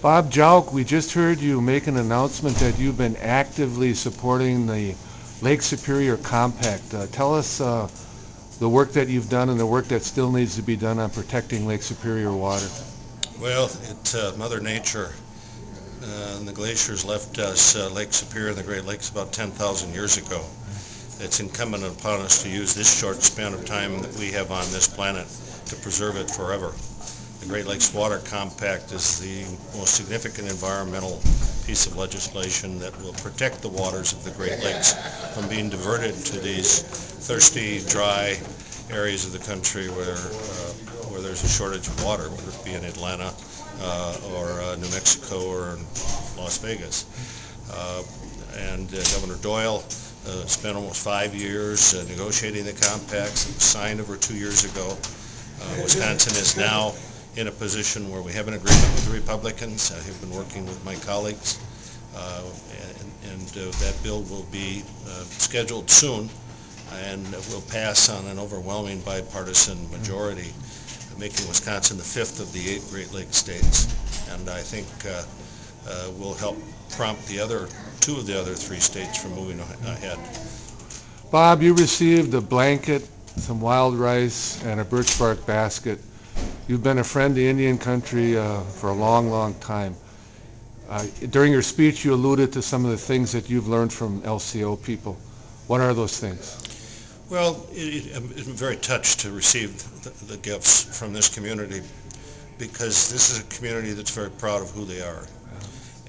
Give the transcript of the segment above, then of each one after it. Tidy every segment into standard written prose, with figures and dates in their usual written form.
Bob Jauch, we just heard you make an announcement that you've been actively supporting the Lake Superior Compact. Tell us the work that you've done and the work that still needs to be done on protecting Lake Superior water. Well, Mother Nature and the glaciers left us Lake Superior and the Great Lakes about 10,000 years ago. It's incumbent upon us to use this short span of time that we have on this planet to preserve it forever. The Great Lakes Water Compact is the most significant environmental piece of legislation that will protect the waters of the Great Lakes from being diverted to these thirsty, dry areas of the country where there's a shortage of water, whether it be in Atlanta or New Mexico or in Las Vegas. Governor Doyle spent almost 5 years negotiating the compacts. It was signed over 2 years ago. Wisconsin is now in a position where we have an agreement with the Republicans. I have been working with my colleagues, and that bill will be scheduled soon and will pass on an overwhelming bipartisan majority, making Wisconsin the 5th of the 8 Great Lakes states, and I think will help prompt the other 2 of the other 3 states from moving ahead. Bob, you received a blanket, some wild rice, and a birch bark basket. You've been a friend to Indian country for a long, long time. During your speech, you alluded to some of the things that you've learned from LCO people. What are those things? Well, I'm very touched to receive the gifts from this community, because this is a community that's very proud of who they are.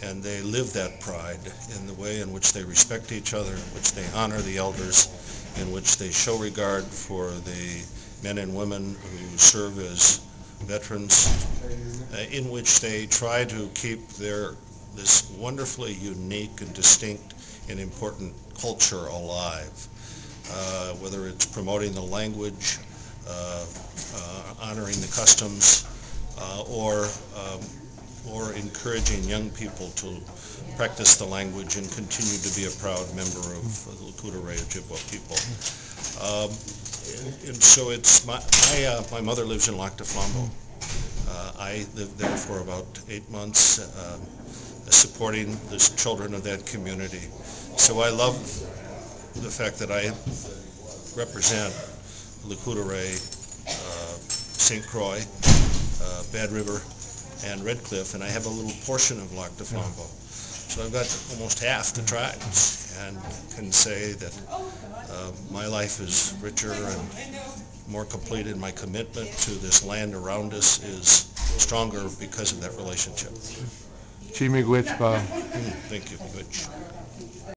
And they live that pride in the way in which they respect each other, in which they honor the elders, in which they show regard for the men and women who serve as veterans, in which they try to keep this wonderfully unique and distinct and important culture alive, whether it's promoting the language, honoring the customs, or encouraging young people to practice the language and continue to be a proud member of the Lac Courte Oreilles Chippewa people. And so it's my mother lives in Lac de Flambeau. I lived there for about 8 months, supporting the children of that community. So I love the fact that I represent Lac Courte Oreilles, St. Croix, Bad River, and Red Cliff, and I have a little portion of Lac de Flambeau. So I've got almost half the tribes, and can say that my life is richer and more complete, and my commitment to this land around us is stronger because of that relationship. Chi miigwech, Bob. Thank you, miigwech.